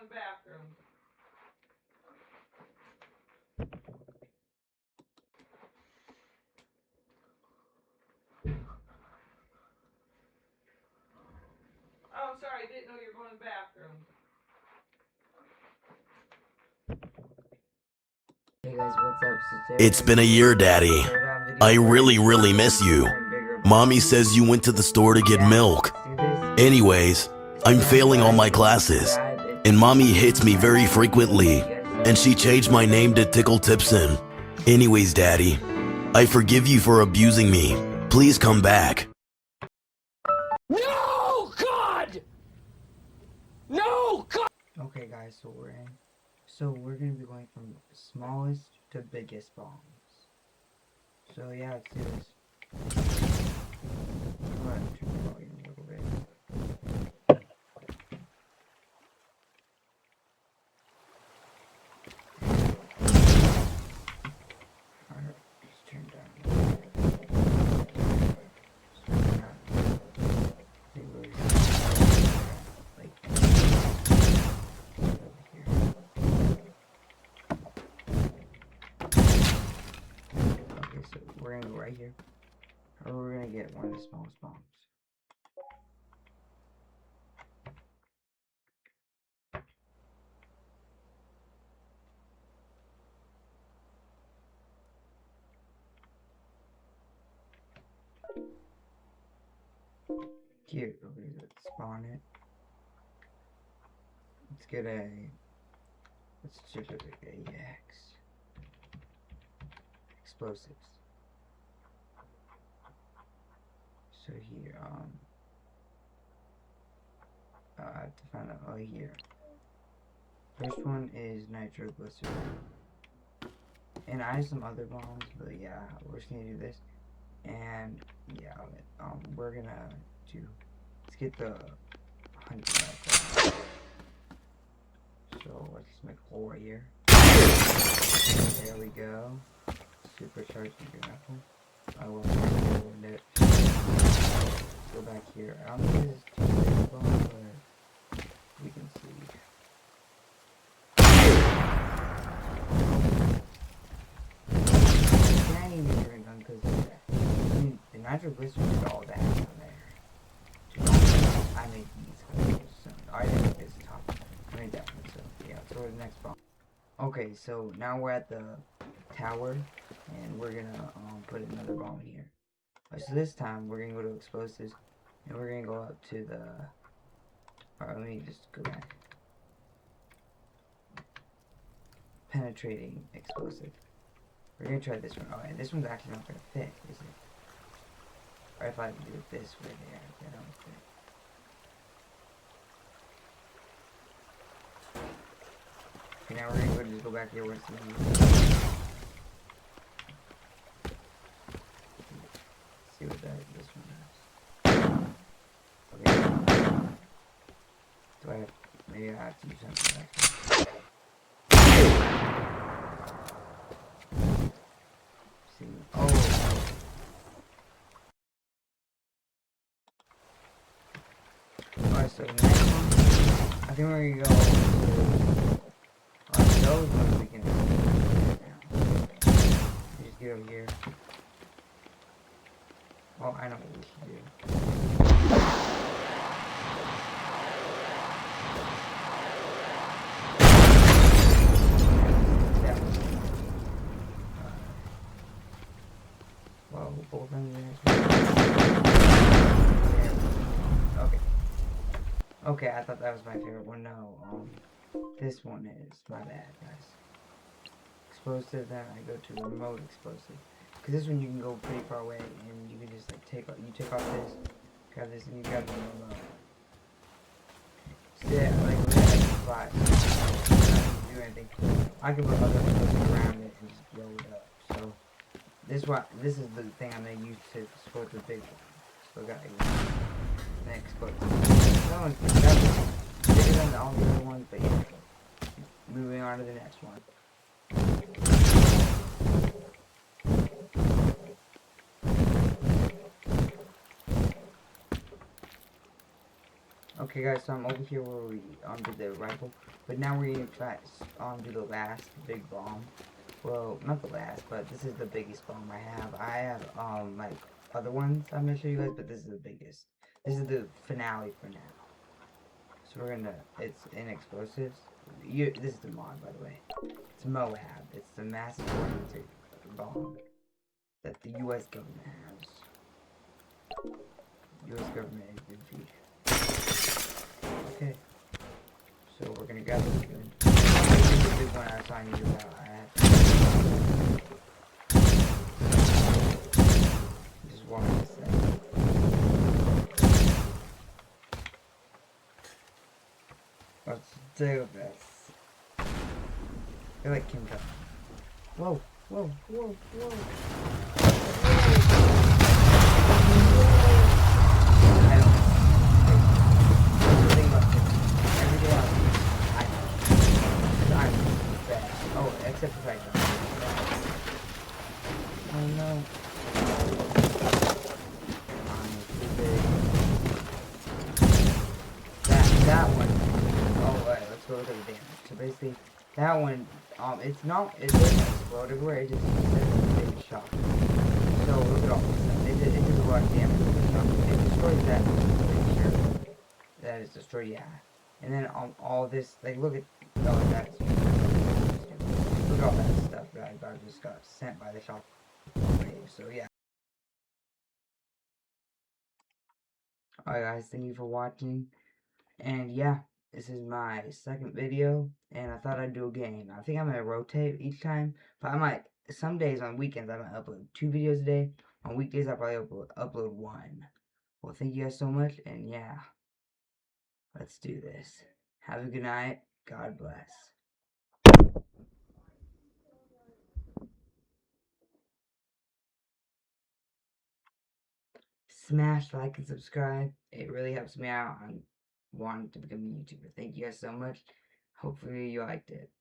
one bathroom. Oh, I'm sorry, I didn't know you were going to the bathroom. Hey guys, what's up? So It's been a year, Daddy. I really miss you. Mommy says you went to the store to get milk. Anyways, I'm failing all my classes, and Mommy hits me very frequently, and she changed my name to Tickle Tipson. Anyways, Daddy, I forgive you for abusing me. Please come back. No, God! No, God! Okay guys, so we're gonna be going from smallest to biggest bombs. So yeah, let's do this. I'm gonna turn the volume a little bit. Alright, let's turn down. We're gonna go right here, or we're gonna get one of the smallest bombs. Here, okay, let's spawn it. Let's get let's just a AX explosives. So here, I have to find out. Oh, here. First one is nitroglycerin, and I have some other bombs, but yeah, we're just gonna do this, and yeah, we're gonna do. Let's get the 100 back. So let's just make a hole right here. There we go. Supercharged your knuckle. I will hold it. Go back here. I don't think this is too big of a bomb, but we can see. Can't even use your gun because I mean, the nitroglycerin is all that down there. I made these holes. So I didn't make this top. I made that one. So yeah, let's go to the next bomb. Okay, so now we're at the tower, and we're gonna put another bomb in here. So this time we're gonna go to explosives, and we're gonna go up to the. Alright, let me just go back. Penetrating explosive. We're gonna try this one. Oh, and this one's actually not gonna fit, is it? Or if I do it this way there, that don't fit. Okay, now we're gonna just go back here where it's see what this one has. Okay. Do I have, maybe I have to do something like see. Oh. Alright, so the next one, I think we're gonna go on those ones we can just get over here. Oh, I know what we should do. Yeah. Well, both ends okay. Okay, I thought that was my favorite one. No, this one is. My bad, guys. Explosive, then I go to remote explosive. Because this one you can go pretty far away, and you can just like take off this, grab this, and you grab the remote. So yeah, like we're gonna fly. Not do anything. I can put other explosives around it and just blow it up. So this is the thing I'm gonna use to explode the big one. So I got an explosive. That one's bigger than all the other ones, but yeah. Moving on to the next one. Okay guys, so I'm over here where we did the rifle, but now we're gonna try do the last big bomb. Well, not the last, but this is the biggest bomb I have. I have like other ones I'm gonna show you guys, but this is the biggest. This is the finale for now. So we're gonna, it's in explosives. This is the mod, by the way. It's Moab. It's the massive oriented bomb that the U.S. government has. U.S. government is defeated. Okay. So we're gonna grab this gun. This is the big one I was telling you about. I have just one more second. Let's do this. I feel like Kim Jong. Whoa, whoa, whoa, whoa. I don't think about this. Every day I'm bad. Oh, except if I don't. Oh no. That one. Oh, wait, let's go look at the damage. So basically, that one, it doesn't explode everywhere, it just says big shock. So look at all this stuff. It does a lot of damage with the shock. It destroys that one, pretty sure. That is destroyed, yeah. And then all this, like, look at, oh, that's, look at all that stuff that I just got sent by the shock wave. So yeah. Alright guys, thank you for watching. And yeah, this is my second video, and I thought I'd do a game. I think I'm going to rotate each time, but I might, some days on weekends I might upload 2 videos a day. On weekdays I'll probably upload 1. Well, thank you guys so much, and yeah, let's do this. Have a good night. God bless. Smash like and subscribe. It really helps me out on wanting to become a YouTuber. Thank you guys so much. Hopefully you liked it.